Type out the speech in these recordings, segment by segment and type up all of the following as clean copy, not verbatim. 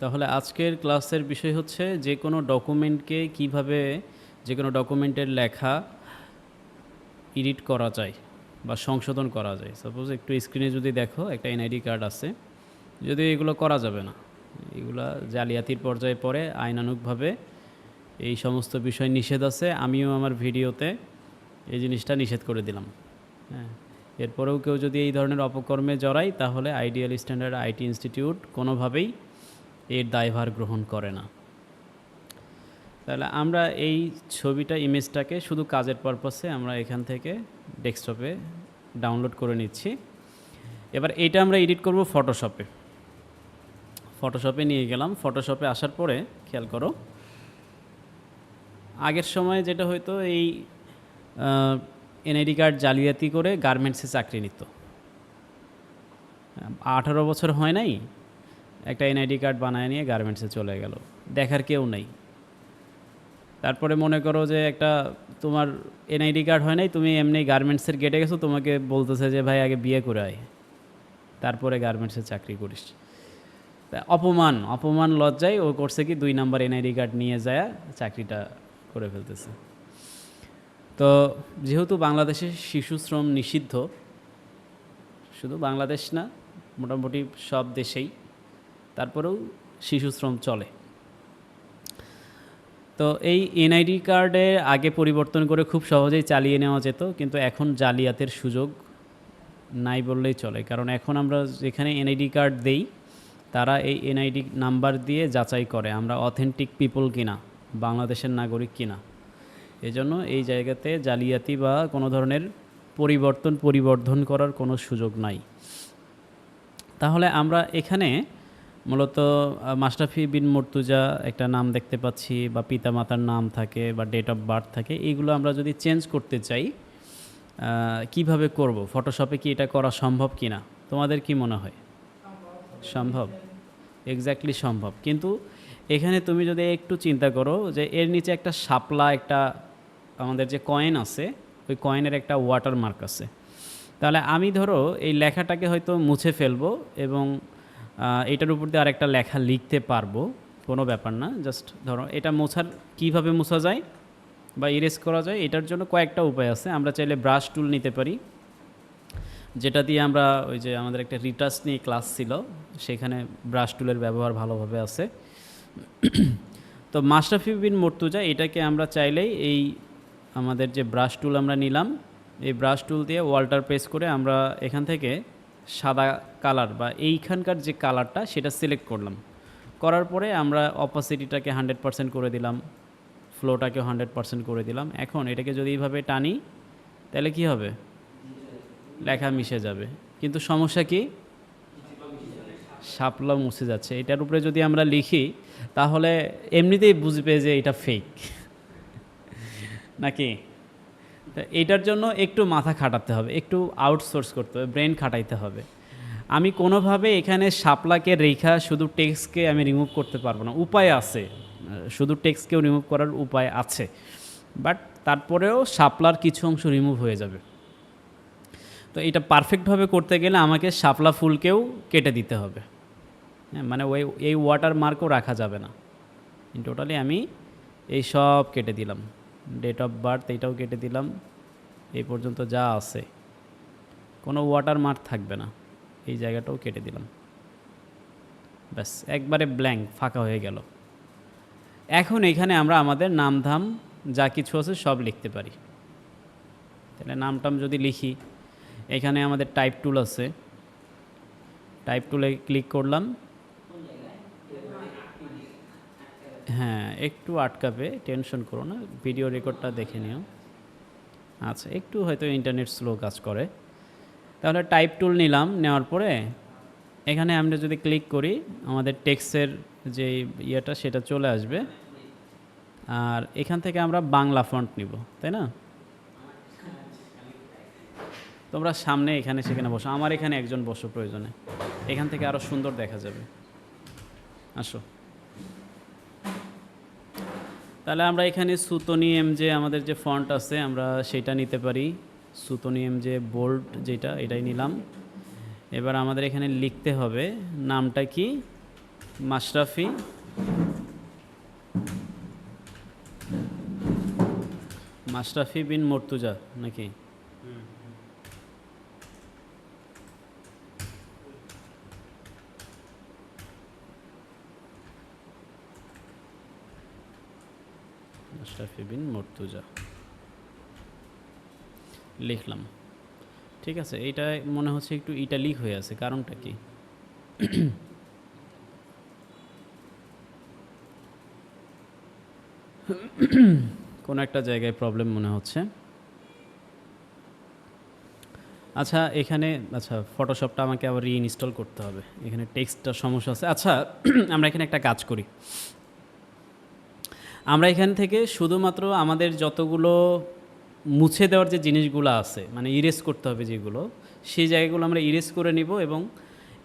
তাহলে আজকের ক্লাসের বিষয় হচ্ছে যে কোনো ডকুমেন্টকে কিভাবে যে কোনো ডকুমেন্টের লেখা এডিট করা যায় বা সংশোধন করা যায়। সাপোজ একটু স্ক্রিনে যদি দেখো একটা এনআইডি কার্ড আছে, যদিও এগুলো করা যাবে না, এগুলা জালিয়াতির পর্যায়ে পড়ে, আইনানুগভাবে এই সমস্ত বিষয় নিষেধ আছে। আমিও আমার ভিডিওতে এই জিনিসটা নিষেধ করে দিলাম। হ্যাঁ, এরপরেও কেউ যদি এই ধরনের অপকর্মে জড়ায় তাহলে আইডিয়াল স্ট্যান্ডার্ড আইটি ইনস্টিটিউট কোনোভাবেই এর দায়ভার গ্রহণ করে না। তাহলে আমরা এই ছবিটা ইমেজটাকে শুধু কাজের পারপাসে আমরা এখান থেকে ডেস্কটপে ডাউনলোড করে নিচ্ছি। এবার এটা আমরা এডিট করব ফটোশপে। ফটোশপে নিয়ে গেলাম। ফটোশপে আসার পরে খেয়াল করো, আগের সময় যেটা হয়তো এই এনআইডি কার্ড জালিয়াতি করে গার্মেন্টসে চাকরি নিত। 18 বছর হয় নাই, একটা এনআইডি কার্ড বানায় নিয়ে গার্মেন্টসে চলে গেল, দেখার কেউ নেই। তারপরে মনে করো যে একটা তোমার এনআইডি কার্ড হয় নাই, তুমি এমনি গার্মেন্টসের গেটে গেছো, তোমাকে বলতেছে যে ভাই আগে বিয়ে করে আয়, তারপরে গার্মেন্টসে চাকরি করিস। তা অপমান অপমান লজ্জায় ও করছে কি 2 নাম্বার এনআইডি কার্ড নিয়ে যায় চাকরিটা করে ফেলতেছে। তো যেহেতু বাংলাদেশে শিশু শ্রম নিষিদ্ধ, শুধু বাংলাদেশ না, মোটামুটি সব দেশেই, তারপরেও শিশু শ্রম চলে। তো এই এনআইডি কার্ডে আগে পরিবর্তন করে খুব সহজেই চালিয়ে নেওয়া যেত, কিন্তু এখন জালিয়াতের সুযোগ নাই বললেই চলে। কারণ এখন আমরা যেখানে এনআইডি কার্ড দেই, তারা এই এনআইডি নাম্বার দিয়ে যাচাই করে আমরা অথেন্টিক পিপল কিনা, বাংলাদেশের নাগরিক কিনা। এজন্য এই জায়গাতে জালিয়াতি বা কোনো ধরনের পরিবর্ধন করার কোনো সুযোগ নাই। তাহলে আমরা এখানে মূলত মাশরাফি বিন মুর্তজা একটা নাম দেখতে পাচ্ছি, বা পিতামাতার নাম থাকে, বা ডেট অফ বার্থ থাকে। এইগুলো আমরা যদি চেঞ্জ করতে চাই কিভাবে করব? ফটোশপে কি এটা করা সম্ভব কি না? তোমাদের কি মনে হয়? সম্ভব, এক্স্যাক্টলি সম্ভব। কিন্তু এখানে তুমি যদি একটু চিন্তা করো যে এর নিচে একটা শাপলা, একটা আমাদের যে কয়েন আছে, ওই কয়েনের একটা ওয়াটারমার্ক আছে। তাহলে আমি ধরো এই লেখাটাকে হয়তো মুছে ফেলবো এবং এটার উপর দিয়ে আরেকটা লেখা লিখতে পারবো, কোনো ব্যাপার না। জাস্ট ধরো এটা মোছার কীভাবে মোছা যায় বা ইরেজ করা যায়, এটার জন্য কয়েকটা উপায় আছে। আমরা চাইলে ব্রাশ টুল নিতে পারি, যেটা দিয়ে আমরা ওই যে আমাদের একটা রিটাচ নিয়ে ক্লাস ছিল, সেখানে ব্রাশ টুলের ব্যবহার ভালোভাবে আছে। তো মাশরাফি বিন মুর্তজা, এটাকে আমরা চাইলেই এই আমাদের যে ব্রাশ টুল আমরা নিলাম, এই ব্রাশ টুল দিয়ে ওয়াল্টার প্রেস করে আমরা এখান থেকে সাদা কালার বা এইখানকার যে কালারটা সেটা সিলেক্ট করলাম। করার পরে আমরা অপাসিটিটাকে 100% করে দিলাম, ফ্লোটাকে 100% করে দিলাম। এখন এটাকে যদি এইভাবে টানি তাহলে কি হবে? লেখা মিশে যাবে। কিন্তু সমস্যা কি? শাপলা মুছে যাচ্ছে। এটার উপরে যদি আমরা লিখি তাহলে এমনিতেই বুঝবে যে এটা ফেক নাকি। এটার জন্য একটু মাথা খাটাতে হবে, একটু আউটসোর্স করতে হবে, ব্রেন খাটাইতে হবে। আমি কোনোভাবে এখানে শাপলাকে রেখা শুধু টেক্সটকে আমি রিমুভ করতে পারবো না। উপায় আছে, শুধু টেক্সটকেও রিমুভ করার উপায় আছে, বাট তারপরেও শাপলার কিছু অংশ রিমুভ হয়ে যাবে। তো এটা পারফেক্টভাবে করতে গেলে আমাকে শাপলা ফুলকেও কেটে দিতে হবে। হ্যাঁ, মানে এই ওয়াটার মার্কও রাখা যাবে না। টোটালি আমি এই সব কেটে দিলাম, ডেট অফ বার্থ এইটাও কেটে দিলাম, এই পর্যন্ত যা আছে কোনো ওয়াটার মার্ক থাকবে না, এই জায়গাটাও কেটে দিলাম। ব্যাস, একবারে ব্ল্যাঙ্ক, ফাঁকা হয়ে গেল। এখন এখানে আমরা আমাদের নামধাম যা কিছু আছে সব লিখতে পারি। তাহলে নামটাম যদি লিখি, এখানে আমাদের টাইপ টুল আছে, টাইপ টুলে ক্লিক করলাম। হ্যাঁ, একটু আটকাবে, টেনশন করো না, ভিডিও রেকর্ডটা দেখে নিও। আচ্ছা, একটু হয়তো ইন্টারনেট স্লো কাজ করে। তাহলে টাইপ টুল নিলাম, নেওয়ার পরে এখানে আমরা যদি ক্লিক করি আমাদের টেক্সটের যে ইয়েটা সেটা চলে আসবে। আর এখান থেকে আমরা বাংলা ফন্ট নিব, তাই না? তোমরা সামনে এখানে সেখানে বসো, আমার এখানে একজন বসো প্রয়োজনে, এখান থেকে আরও সুন্দর দেখা যাবে। আসো। তাহলে আমরা এখানে সুতোনিয়াম যে আমাদের যে ফন্ট আছে আমরা সেটা নিতে পারি। সুতোনিয়াম যে বোল্ড যেটা, এটাই নিলাম। এবার আমাদের এখানে লিখতে হবে নামটা কি, মাশরাফি মাশরাফি বিন মর্তুজা নাকি? মাশরাফি বিন মর্তুজা লিখলাম। ঠিক আছে, এইটা মনে হচ্ছে একটু ইটালিক হয়ে আছে, কারণটা কি? কোনো একটা জায়গায় প্রবলেম মনে হচ্ছে। আচ্ছা এখানে, আচ্ছা ফটোশপটা আমাকে আবার রিইনস্টল করতে হবে, এখানে টেক্সটটার সমস্যা আছে। আচ্ছা আমরা এখানে একটা কাজ করি, আমরা এখান থেকে শুধুমাত্র আমাদের যতগুলো মুছে দেওয়ার যে জিনিসগুলো আছে, মানে ইরেজ করতে হবে যেগুলো, সেই জায়গাগুলো আমরা ইরেজ করে নিব এবং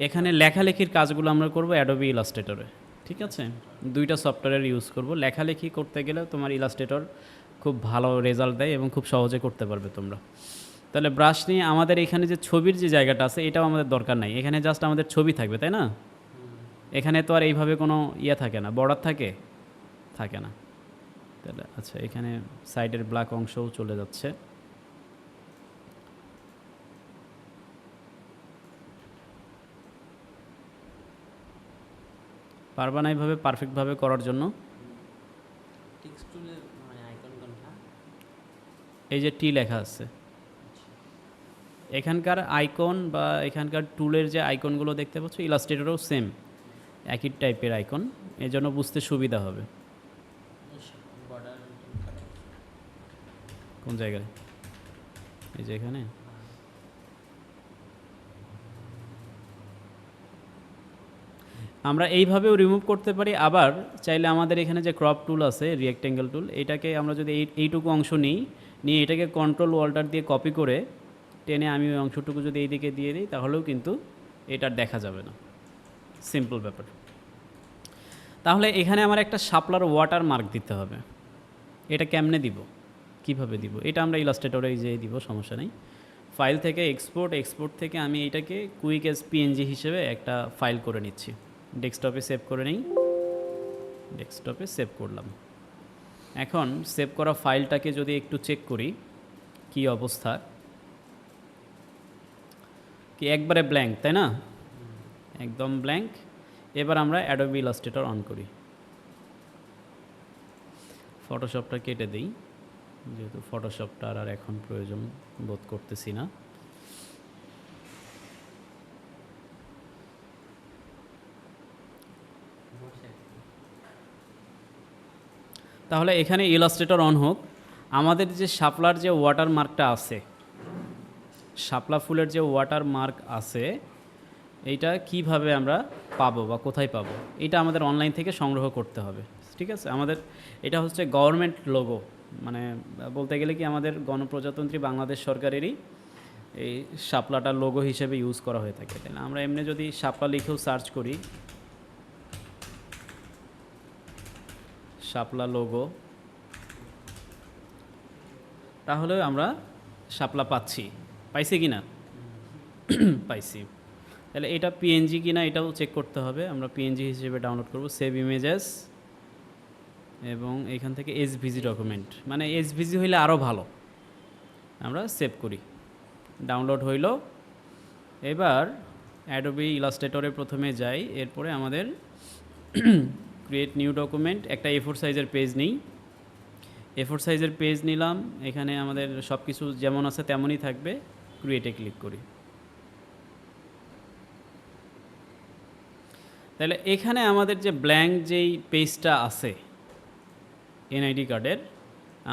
এখানে লেখালেখির কাজগুলো আমরা করব অ্যাডোবি ইলাস্ট্রেটরে। ঠিক আছে, দুইটা সফটওয়্যার ইউজ করব। লেখালেখি করতে গেলে তোমার ইলাস্ট্রেটর খুব ভালো রেজাল্ট দেয় এবং খুব সহজে করতে পারবে তোমরা। তাহলে ব্রাশ নিয়ে আমাদের এখানে যে ছবির যে জায়গাটা আছে এটাও আমাদের দরকার নাই, এখানে জাস্ট আমাদের ছবি থাকবে, তাই না? এখানে তো আর এইভাবে কোনো ইয়ে থাকে না, বর্ডার থাকে না। তাহলে আচ্ছা এখানে সাইডের ব্ল্যাক অংশও চলে যাচ্ছে। পারবা না এইভাবে পারফেক্টভাবে করার জন্য? এই যে টি লেখা আছে, এখানকার আইকন বা এখানকার টুলের যে আইকনগুলো দেখতে পাচ্ছ ইলাস্ট্রেটরও সেম একই টাইপের আইকন, এই জন্য বুঝতে সুবিধা হবে। কোন জায়গায়? এই যে এখানে। আমরা এইভাবেও রিমুভ করতে পারি, আবার চাইলে আমাদের এখানে যে ক্রপ টুল আছে রিয়েক্টেঙ্গেল টুল, এটাকে আমরা যদি এইটুকু অংশ নিয়ে এটাকে কন্ট্রোল ওয়াল্টার দিয়ে কপি করে টেনে আমি ওই অংশটুকু যদি এইদিকে দিয়ে দিই তাহলেও কিন্তু এটা দেখা যাবে না। সিম্পল ব্যাপার। তাহলে এখানে আমার একটা শাপলার ওয়াটার মার্ক দিতে হবে। এটা কেমনে দিব, কিভাবে দিব? এটা আমরা ইলাস্ট্রেটরে যেয়ে দিব, সমস্যা নেই। ফাইল থেকে এক্সপোর্ট থেকে আমি এটাকে কুইক এস পিএনজি হিসেবে একটা ফাইল করে নিচ্ছি, ডেস্কটপে সেভ করে নিই। ডেস্কটপে সেভ করলাম। এখন সেভ করা ফাইলটাকে যদি একটু চেক করি কি অবস্থা, কি একবারে ব্ল্যাঙ্ক, তাই না? একদম ব্ল্যাঙ্ক। এবার আমরা অ্যাডোবি ইলাস্ট্রেটর অন করি, ফটোশপটা কেটে দিই, যেহেতু ফটোশপটা আর এখন প্রয়োজন বোধ করতেছি না। তাহলে এখানে ইলাস্ট্রেটর অন হোক। আমাদের যে শাপলার যে ওয়াটার মার্কটা আছে, শাপলা ফুলের যে ওয়াটার মার্ক আছে, এইটা কিভাবে আমরা পাবো বা কোথায় পাবো? এটা আমাদের অনলাইন থেকে সংগ্রহ করতে হবে। ঠিক আছে, আমাদের এটা হচ্ছে গভর্নমেন্ট লোগো, মানে বলতে গেলে কি আমাদের গণপ্রজাতন্ত্রী বাংলাদেশ সরকারেরই এই শাপলাটার লোগো হিসেবে ইউজ করা হয়ে থাকে। তাই না? আমরা এমনি যদি শাপলা লিখেও সার্চ করি, শাপলা লোগো, তাহলে আমরা শাপলা পাইছি কি না? পাইছি। তাহলে এটা পিএনজি কিনা এটাও চেক করতে হবে। আমরা পিএনজি হিসেবে ডাউনলোড করব, সেভ ইমেজেস, এবং এখান থেকে এসভিজি ডকুমেন্ট, মানে এসভিজি হইলে আরও ভালো। আমরা সেভ করি, ডাউনলোড হইল। এবার অ্যাডোবি ইলাস্ট্রেটরে প্রথমে যাই, এরপরে আমাদের ক্রিয়েট নিউ ডকুমেন্ট, একটা A4 সাইজের পেজ নিই। A4 সাইজের পেজ নিলাম, এখানে আমাদের সব কিছু যেমন আছে তেমনই থাকবে। ক্রিয়েটে ক্লিক করি। তাহলে এখানে আমাদের যে ব্ল্যাঙ্ক যেই পেজটা আছে এনআইডি কার্ডের,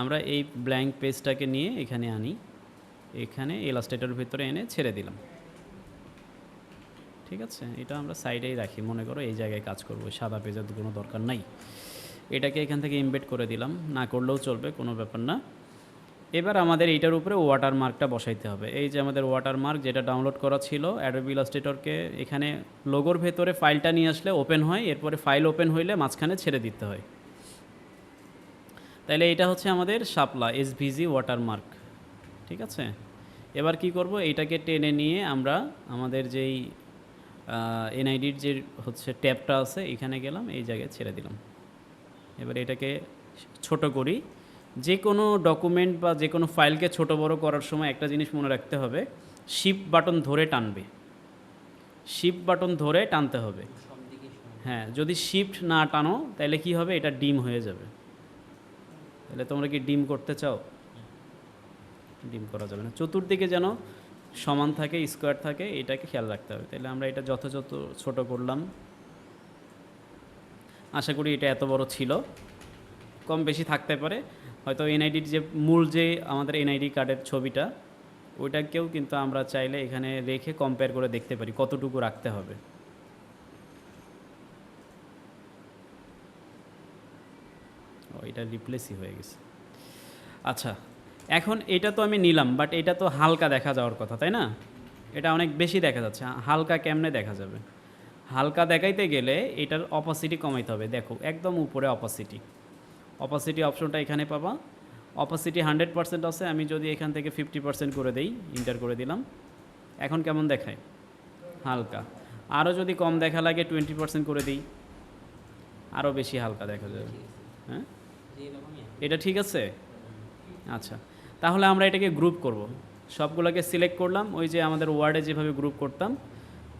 আমরা এই ব্ল্যাঙ্ক পেজটাকে নিয়ে এখানে আনি, এখানে ইলাস্ট্রেটরের ভিতরে এনে ছেড়ে দিলাম। ঠিক আছে, এটা আমরা সাইডেই রাখি, মনে করো এই জায়গায় কাজ করবো, সাদা পেজের কোনো দরকার নাই। এটাকে এখান থেকে ইমবেড করে দিলাম, না করলেও চলবে, কোনো ব্যাপার না। এবার আমাদের এইটার উপরে ওয়াটার মার্কটা বসাইতে হবে। এই যে আমাদের ওয়াটার মার্ক যেটা ডাউনলোড করা ছিল অ্যাডোবি ইলাস্ট্রেটরকে, এখানে লোগোর ভেতরে ফাইলটা নিয়ে আসলে ওপেন হয়, এরপরে ফাইল ওপেন হইলে মাঝখানে ছেড়ে দিতে হয়। তাহলে এটা হচ্ছে আমাদের শাপলা এসভিজি ওয়াটার মার্ক। ঠিক আছে, এবার কি করব, এইটাকে টেনে নিয়ে আমরা আমাদের যেই এনআইডির যে হচ্ছে ট্যাবটা আছে এখানে গেলাম, এই জায়গায় ছেড়ে দিলাম। এবার এটাকে ছোট করি। যে কোনো ডকুমেন্ট বা যে কোনো ফাইলকে ছোট বড় করার সময় একটা জিনিস মনে রাখতে হবে, শিফট বাটন ধরে টানবে, শিফট বাটন ধরে টানতে হবে। হ্যাঁ, যদি শিফট না টানো তাহলে কি হবে, এটা ডিম হয়ে যাবে। তাহলে তোমরা কি ডিম করতে চাও? ডিম করা যাবে না, চতুর্দিকে যেন সমান থাকে, স্কোয়ার থাকে, এটাকে খেয়াল রাখতে হবে। তাহলে আমরা এটা যথাযথ ছোট করলাম। আশা করি এটা এত বড় ছিল, কম বেশি থাকতে পারে। হয়তো এনআইডির যে মূল যে আমাদের এনআইডি কার্ডের ছবিটা, ওইটাকেও কিন্তু আমরা চাইলে এখানে রেখে কম্পেয়ার করে দেখতে পারি কতটুকু রাখতে হবে। ও, এটা রিপ্লেসই হয়ে গেছে। আচ্ছা, এখন এটা তো আমি নিলাম, বাট এটা তো হালকা দেখা যাওয়ার কথা, তাই না? এটা অনেক বেশি দেখা যাচ্ছে, হালকা কেমনে দেখা যাবে? হালকা দেখাইতে গেলে এটার অপাসিটি কমাইতে হবে। দেখো একদম উপরে অপাসিটি, অপাসিটি অপশনটা এখানে পাবা। অপাসিটি 100% আছে, আমি যদি এখান থেকে 50% করে দেই, ইন্টার করে দিলাম, এখন কেমন দেখায়? হালকা। আরও যদি কম দেখা লাগে 20% করে দিই, আরও বেশি হালকা দেখা যাবে। হ্যাঁ, এটা ঠিক আছে? আচ্ছা, তাহলে আমরা এটাকে গ্রুপ করব। সবগুলোকে সিলেক্ট করলাম, ওই যে আমাদের ওয়ার্ডে যেভাবে গ্রুপ করতাম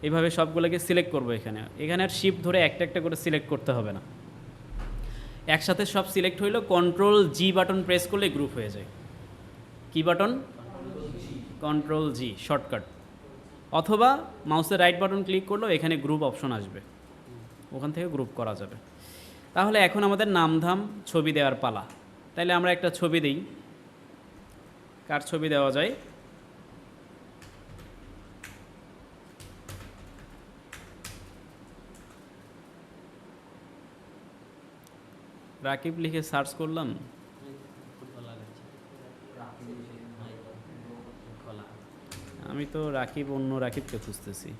এইভাবে সবগুলোকে সিলেক্ট করব। এখানে আর শিফট ধরে একটা একটা করে সিলেক্ট করতে হবে না, একসাথে সব সিলেক্ট হইলো। কন্ট্রোল জি বাটন প্রেস করলে গ্রুপ হয়ে যায়। কি বাটন? কন্ট্রোল জি শর্টকাট। অথবা মাউসের রাইট বাটন ক্লিক করলেও এখানে গ্রুপ অপশন আসবে, ওখান থেকে গ্রুপ করা যাবে। তাহলে এখন আমাদের নামধাম ছবি দেওয়ার পালা। তাইলে আমরা একটা ছবি দিই। কার ছবি দেওয়া যায়? রাকিব লিখে সার্চ করলাম, আমি তো রাকিব, অন্য রাকিবকে খুঁজতেছি।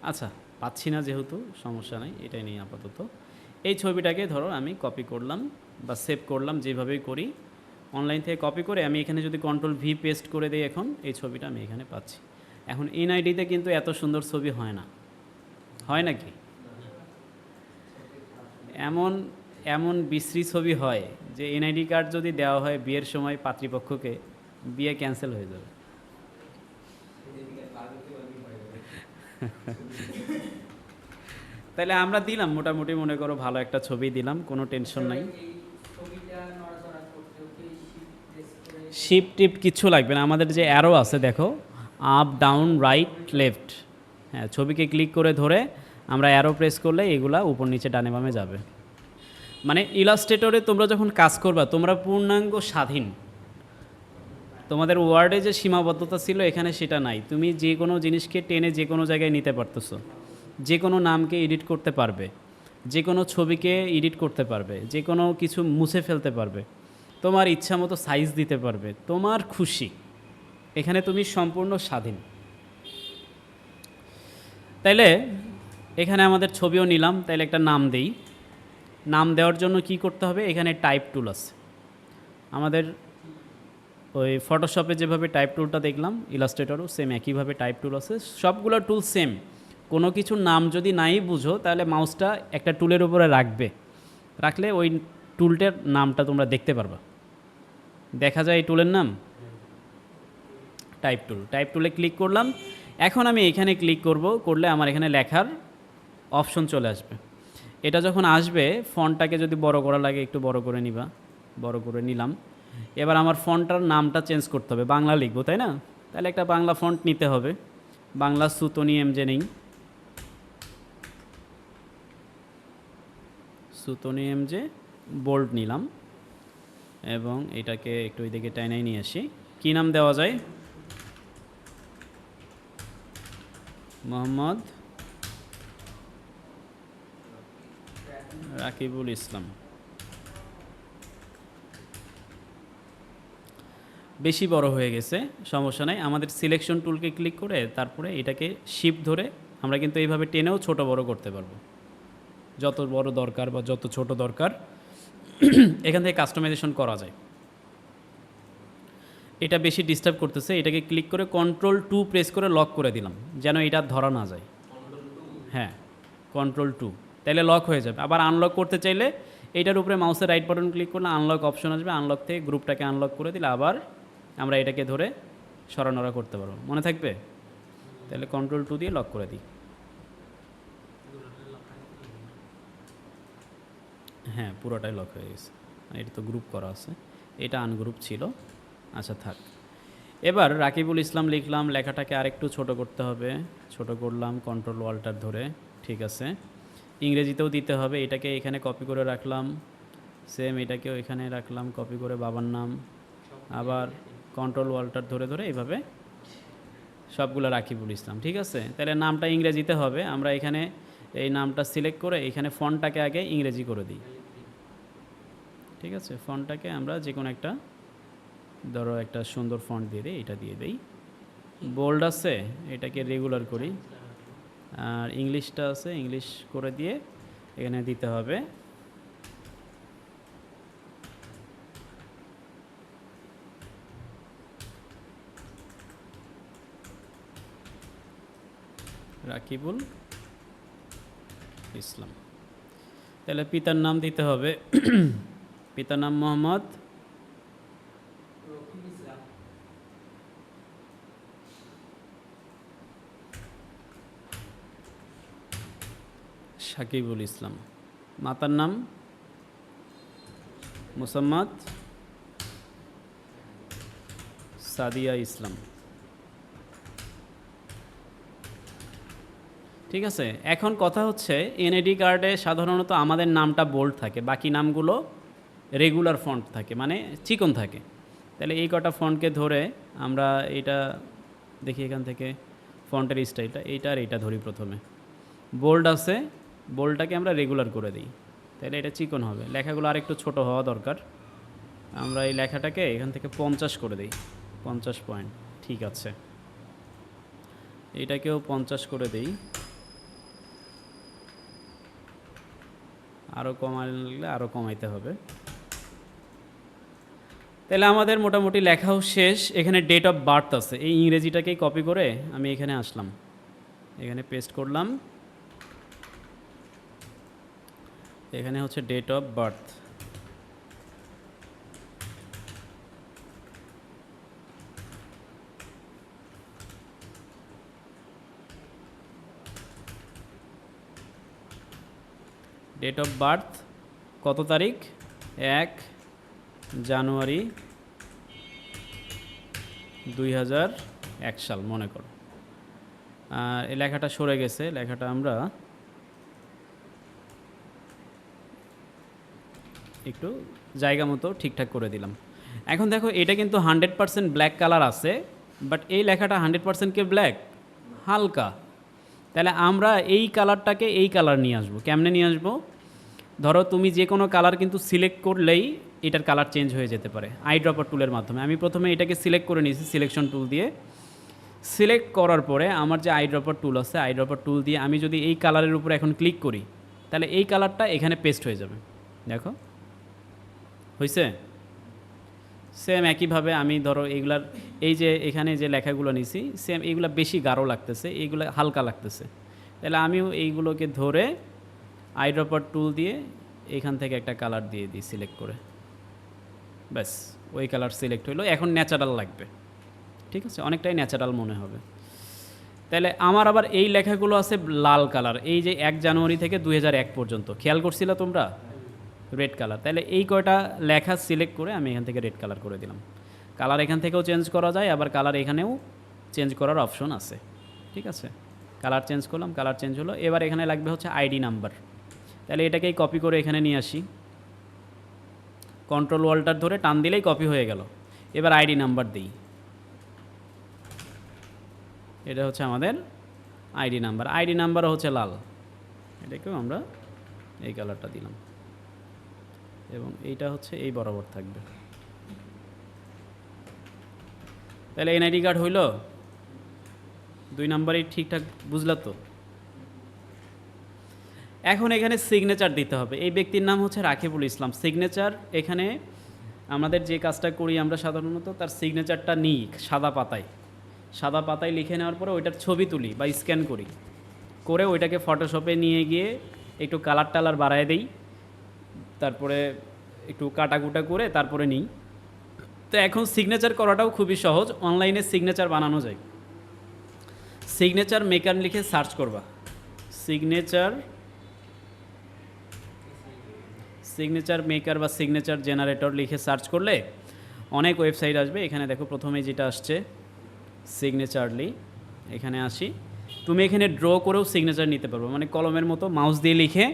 আচ্ছা, পাচ্ছি না যেহেতু, সমস্যা নাই, এটাই নেই আপাতত। এই ছবিটাকে ধরো আমি কপি করলাম বা সেভ করলাম, যেভাবেই করি অনলাইন থেকে কপি করে আমি এখানে যদি কন্ট্রোল ভি পেস্ট করে দিই, এখন এই ছবিটা আমি এখানে পাচ্ছি। এখন এনআইডিতে কিন্তু এত সুন্দর ছবি হয় না, হয় নাকি? এমন এমন বিশ্রী ছবি হয় যে এনআইডি কার্ড যদি দেওয়া হয় বিয়ের সময় পাত্রীপক্ষকে, বিয়ে ক্যান্সেল হয়ে যাবে। তাহলে আমরা দিলাম মোটামুটি, মনে করো ভালো একটা ছবি দিলাম, কোনো টেনশন নাই। শিফট টিপ কিচ্ছু লাগবে না, আমাদের যে অ্যারো আছে দেখো, আপ ডাউন রাইট লেফট, হ্যাঁ, ছবিকে ক্লিক করে ধরে আমরা অ্যারো প্রেস করলে এগুলা উপর নিচে ডানে বামে যাবে। মানে ইলাস্ট্রেটরে তোমরা যখন কাজ করবা তোমরা পূর্ণাঙ্গ স্বাধীন। তোমাদের ওয়ার্ডে যে সীমাবদ্ধতা ছিল এখানে সেটা নাই, তুমি যে কোনো জিনিসকে টেনে যে কোনো জায়গায় নিতে পারতেছো, যে কোনো নামকে এডিট করতে পারবে, যে কোনো ছবিকে এডিট করতে পারবে, যে কোনো কিছু মুছে ফেলতে পারবে, তোমার ইচ্ছা মতো সাইজ দিতে পারবে, তোমার খুশি। এখানে তুমি সম্পূর্ণ স্বাধীন। তাইলে এখানে আমাদের ছবিও নিলাম, তাইলে একটা নাম দেই। নাম দেওয়ার জন্য কি করতে হবে, এখানে টাইপ টুল আছে আমাদের, ওই ফটোশপে যেভাবে টাইপ টুলটা দেখলাম, ইলাস্ট্রেটরও সেম একইভাবে টাইপ টুল আছে, সবগুলো টুল সেম। কোনো কিছুর নাম যদি নাই বুঝো তাহলে মাউসটা একটা টুলের উপরে রাখলে ওই টুলটার নামটা তোমরা দেখতে পারবা। দেখা যায় এই টুলের নাম টাইপ টুল। টাইপ টুলে ক্লিক করলাম, এখন আমি এখানে ক্লিক করলে আমার এখানে লেখার অপশন চলে আসবে। এটা যখন আসবে, ফন্টটাকে যদি বড় করা লাগে একটু বড় করে নিবা, বড় করে নিলাম। এবার আমার ফন্টটার নামটা চেঞ্জ করতে হবে, বাংলা লিখবো তাই না? তাহলে একটা বাংলা ফন্ট নিতে হবে, বাংলা সুতনি এমজে নেই, সুতনি এমজে বোল্ড নিলাম, এবং এটাকে একটু ওই দিকে টাইনাই নিয়ে আসি। কী নাম দেওয়া যায়? মোহাম্মদ রাকিবুল ইসলাম। বেশি বড় হয়ে গেছে, সমস্যা নাই। আমাদের সিলেকশন টুলকে ক্লিক করে তারপরে এটাকে শিফট ধরে আমরা কিন্তু এইভাবে টেনেও ছোট বড় করতে পারবো, যত বড় দরকার বা যত ছোট দরকার এখান থেকে কাস্টমাইজেশন করা যায়। এটা বেশি ডিস্টার্ব করতেছে, এটাকে ক্লিক করে Ctrl+2 প্রেস করে লক করে দিলাম, যেন এটা ধরা না যায়। হ্যাঁ, Ctrl+2, তাহলে লক হয়ে যাবে। আবার আনলক করতে চাইলে এইটার উপরে মাউসের রাইট বাটন ক্লিক করলে আনলক অপশন আসবে, আনলক থেকে গ্রুপটাকে আনলক করে দিলে আবার আমরা এটাকে ধরে সরানোরা করতে পারবো। মনে থাকবে? তাহলে Ctrl+2 দিয়ে লক করে দিই। হ্যাঁ, পুরোটাই লক হয়ে গেছে। এটা তো গ্রুপ করা আছে, এটা আনগ্রুপ ছিল। আচ্ছা থাক। এবার রাকিবুল ইসলাম লিখলাম, লেখাটাকে আরেকটু ছোট করতে হবে, ছোট করলাম Ctrl+Alt ধরে, ঠিক আছে। ইংরেজিতেও দিতে হবে, এটাকে এখানে কপি করে রাখলাম, সেম এটাকেও এখানে রাখলাম কপি করে, বাবার নাম, আবার Ctrl+Alt ধরে ধরে এইভাবে সবগুলো রাকিবুল ইসলাম, ঠিক আছে। তাহলে নামটা ইংরেজিতে হবে, আমরা এখানে এই নামটা সিলেক্ট করে এখানে ফন্টটাকে আগে ইংরেজি করে দিই, ঠিক আছে। ফন্টটাকে আমরা যে কোনো একটা, ধরো একটা সুন্দর ফন্ট দিয়ে দিই, এটা দিয়ে দিই। বোল্ড আছে, এটাকে রেগুলার করি। আর ইংলিশটা আছে, ইংলিশ করে দিয়ে এখানে দিতে হবে রাকিবুল ইসলাম। তাহলে পিতার নাম দিতে হবে পিতার নাম মোহাম্মদ সাকিবুল ইসলাম। মাতার নাম মুসাম্মদ সাদিয়া ইসলাম, ঠিক আছে। এখন কথা হচ্ছে এনআইডি কার্ডে সাধারণত আমাদের নামটা বোল্ড থাকে, বাকি নামগুলো রেগুলার ফন্ট থাকে, মানে চিকন থাকে। তাহলে এই কটা ফন্টকে ধরে আমরা এটা দেখি, এখান থেকে ফন্টের স্টাইলটা এইটা আর এইটা ধরি। প্রথমে বোল্ড আছে, বোল্ডটাকে আমরা রেগুলার করে দিই, তাহলে এটা চিকন হবে। লেখাগুলো আরেকটু ছোট হওয়া দরকার, আমরা এই লেখাটাকে এখান থেকে 50 করে দিই, 50 পয়েন্ট, ঠিক আছে। এইটাকেও 50 করে দিই, আরও কমালে আরও কমাইতে হবে। তাহলে আমাদের মোটামুটি লেখাও শেষ। এখানে ডেট অফ বার্থ আছে, এই ইংরেজিটাকেই কপি করে আমি এখানে আসলাম, এখানে পেস্ট করলাম। এখানে হচ্ছে date of birth, date of birth কত তারিখ? 1 জানুয়ারি 2001 সাল মনে করো। আর এই লেখাটা সরে গেছে, লেখাটা আমরা একটু জায়গা মতো ঠিকঠাক করে দিলাম। এখন দেখো এটা কিন্তু 100% ব্ল্যাক কালার আছে, বাট এই লেখাটা 100% কে ব্ল্যাক? হালকা। তাহলে আমরা এই কালারটাকে এই কালার নিয়ে আসবো। কেমনে নিয়ে আসবো? ধরো তুমি যে কোনো কালার কিন্তু সিলেক্ট করলেই এটার কালার চেঞ্জ হয়ে যেতে পারে আই ড্রপার টুলের মাধ্যমে। আমি প্রথমে এটাকে সিলেক্ট করে নিয়েছি সিলেকশন টুল দিয়ে। সিলেক্ট করার পরে আমার যে আই ড্রপার টুল আছে, আই ড্রপার টুল দিয়ে আমি যদি এই কালারের উপরে এখন ক্লিক করি, তাহলে এই কালারটা এখানে পেস্ট হয়ে যাবে। দেখো হয়েছে? সেম একইভাবে আমি ধরো এইগুলার, এই যে এখানে যে লেখাগুলো নিছি, সেম এইগুলো বেশি গাঢ় লাগতেছে, এইগুলো হালকা লাগতেছে। তাহলে আমিও এইগুলোকে ধরে আই ড্রপার টুল দিয়ে এখান থেকে একটা কালার দিয়ে দিই সিলেক্ট করে, ব্যাস ওই কালার সিলেক্ট হইলো। এখন ন্যাচারাল লাগবে, ঠিক আছে, অনেকটাই ন্যাচারাল মনে হবে। তাহলে আমার আবার এই লেখাগুলো আছে লাল কালার, এই যে 1 জানুয়ারি থেকে 2001 পর্যন্ত, খেয়াল করছিলা তোমরা? Red colour. তাহলে এই কয়টা লেখা সিলেক্ট করে আমি এখান থেকে রেড কালার করে দিলাম। কালার এখান থেকেও চেঞ্জ করা যায়, আবার কালার এখানেও চেঞ্জ করার অপশন আছে, ঠিক আছে। কালার চেঞ্জ করলাম, কালার চেঞ্জ হলো। এবার এখানে লাগবে হচ্ছে আইডি নাম্বার। তাহলে এটাকেই কপি করে এখানে নিয়ে আসি, Ctrl+Alt ধরে টান দিলেই কপি হয়ে গেল। এবার আইডি নাম্বার দিই, এটা হচ্ছে আমাদের আইডি নাম্বার। আইডি নাম্বারও হচ্ছে লাল, এটাকেও আমরা এই কালারটা দিলাম, এবং এইটা হচ্ছে এই বরাবর থাকবে। তাহলে এনআইডি কার্ড হইল, 2 নাম্বারই ঠিকঠাক বুঝলা তো। এখন এখানে সিগনেচার দিতে হবে। এই ব্যক্তির নাম হচ্ছে রাকিবুল ইসলাম। সিগনেচার এখানে আমাদের যে কাজটা করি আমরা সাধারণত তার সিগনেচারটা নিই সাদা পাতায়, সাদা পাতায় লিখে নেওয়ার পরে ওইটার ছবি তুলি বা স্ক্যান করি, করে ওইটাকে ফটোশপে নিয়ে গিয়ে একটু কালার টালার বাড়ায় দেই, তারপরে একটু কাটাকুটা করে তারপরে নিই। তো এখন সিগনেচার করাটাও খুবই সহজ, অনলাইনে সিগনেচার বানানো যায়। সিগনেচার মেকার লিখে সার্চ করবা, সিগনেচার মেকার বা সিগনেচার জেনারেটর লিখে সার্চ করলে অনেক ওয়েবসাইট আসবে। এখানে দেখো প্রথমে যেটা আসছে সিগনেচারলি, এখানে আসি। তুমি এখানে ড্র করেও সিগনেচার নিতে পারবো, মানে কলমের মতো মাউস দিয়ে লিখে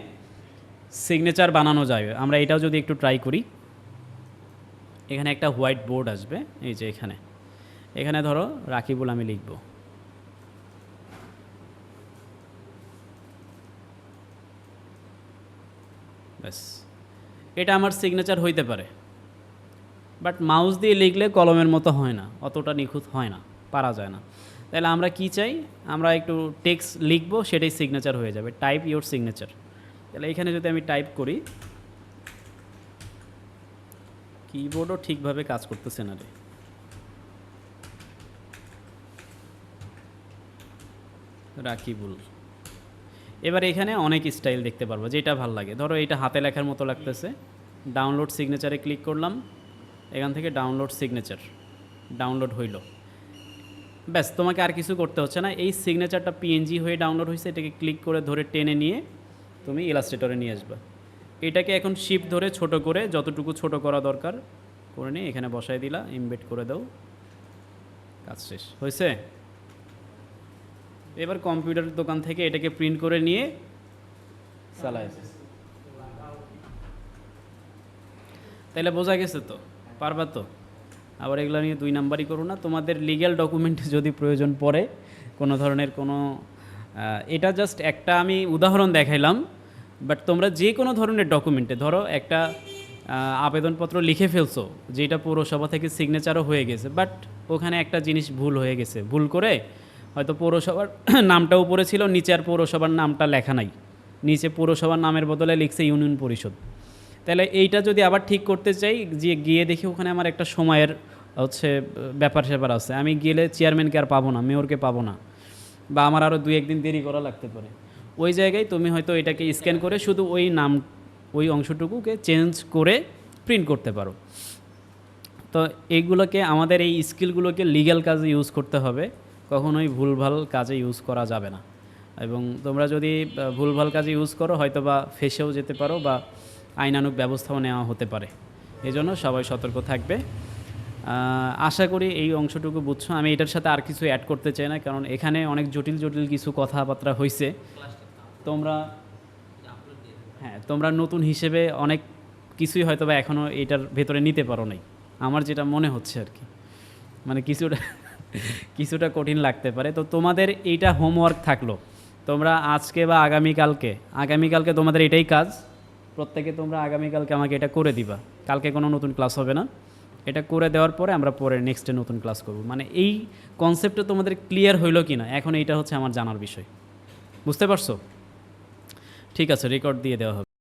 সিগনেচার বানানো যায়। আমরা এটাও যদি একটু ট্রাই করি, এখানে একটা হোয়াইট বোর্ড আসবে, এই যে এখানে ধরো রাকিবুল আমি লিখব, ব্যাস, এটা আমার সিগনেচার হইতে পারে। বাট মাউস দিয়ে লিখলে কলমের মতো হয় না, অতটা নিখুঁত হয় না, পারা যায় না। তাহলে আমরা কি চাই, আমরা একটু টেক্সট লিখবো, সেটাই সিগনেচার হয়ে যাবে। Type your signature. তাহলে এখানে যদি আমি টাইপ করি, কিবোর্ডও ঠিকভাবে কাজ করতেছে না রে। রাকিবুল। এবার এখানে অনেক স্টাইল দেখতে পারবো, যেটা ভালো লাগে। ধরো এটা হাতে লেখার মতো লাগতেছে, ডাউনলোড সিগনেচারে ক্লিক করলাম, এখান থেকে ডাউনলোড সিগনেচার ডাউনলোড হইল। ব্যাস, তোমাকে আর কিছু করতে হচ্ছে না। এই সিগনেচারটা পিএনজি হয়ে ডাউনলোড হয়েছে, এটাকে ক্লিক করে ধরে টেনে নিয়ে তুমি ইলাস্ট্রেটরে নিয়ে আসবে। এটাকে এখন শিফট ধরে ছোট করে, যতটুকু ছোট করা দরকার করে নিয়ে এখানে বসাই দিলা, ইমবেড করে দাও, কাজ শেষ হয়েছে। এবার কম্পিউটার দোকান থেকে এটাকে প্রিন্ট করে নিয়ে চালায়। তাহলে বোঝা গেছে তো, পারবা তো। আবার এগুলো নিয়ে 2 নাম্বারই করো না। তোমাদের লিগ্যাল ডকুমেন্টে যদি প্রয়োজন পড়ে কোনো ধরনের কোনো, এটা জাস্ট একটা আমি উদাহরণ দেখাইলাম, বাট তোমরা যে কোনো ধরনের ডকুমেন্টে, ধরো একটা আবেদনপত্র লিখে ফেলছো, যেটা পৌরসভা থেকে সিগনেচারও হয়ে গেছে, বাট ওখানে একটা জিনিস ভুল হয়ে গেছে, ভুল করে হয়তো পৌরসভার নামটা উপরে ছিল, নিচে আর পৌরসভার নামটা লেখা নাই, নিচে পৌরসভার নামের বদলে লিখছে ইউনিয়ন পরিষদ। তাহলে এইটা যদি আবার ঠিক করতে চাই, যে গিয়ে দেখি ওখানে আমার একটা সময়ের হচ্ছে ব্যাপার স্যাপার আছে, আমি গেলে চেয়ারম্যানকে আর পাবো না, মেয়রকে পাবো না, বা আমার আরও 2-1 দিন দেরি করা লাগতে পারে। ওই জায়গায় তুমি হয়তো এটাকে স্ক্যান করে শুধু ওই নাম, ওই অংশটুকুকে চেঞ্জ করে প্রিন্ট করতে পারো। তো এইগুলোকে, আমাদের এই স্কিলগুলোকে লিগ্যাল কাজে ইউজ করতে হবে, কখনোই ভুলভাল কাজে ইউজ করা যাবে না। এবং তোমরা যদি ভুলভাল কাজে ইউজ করো, হয়তো বা ফেঁসেও যেতে পারো, বা আইনানুগ ব্যবস্থাও নেওয়া হতে পারে। এজন্য সবাই সতর্ক থাকবে। আশা করি এই অংশটুকু বুঝছো। আমি এটার সাথে আর কিছু অ্যাড করতে চাই না, কারণ এখানে অনেক জটিল জটিল কিছু কথাবার্তা হয়েছে। তোমরা নতুন হিসেবে অনেক কিছুই হয়তো বা এখনও এটার ভেতরে নিতে পারো নাই, আমার যেটা মনে হচ্ছে আর কি, মানে কিছুটা কঠিন লাগতে পারে। তো তোমাদের এইটা হোমওয়ার্ক থাকলো, তোমরা আজকে বা আগামীকালকে তোমাদের এটাই কাজ, প্রত্যেকে তোমরা আগামীকালকে আমাকে এটা করে দিবা। কালকে কোনো নতুন ক্লাস হবে না, এটা করে দেওয়ার পরে আমরা পরে নেক্সটে নতুন ক্লাস করব। মানে এই কনসেপ্টটা তোমাদের ক্লিয়ার হইলো কি না, এখন এইটা হচ্ছে আমার জানার বিষয়। বুঝতে পারছো? ঠিক আছে, রেকর্ড দিয়ে দেওয়া হবে।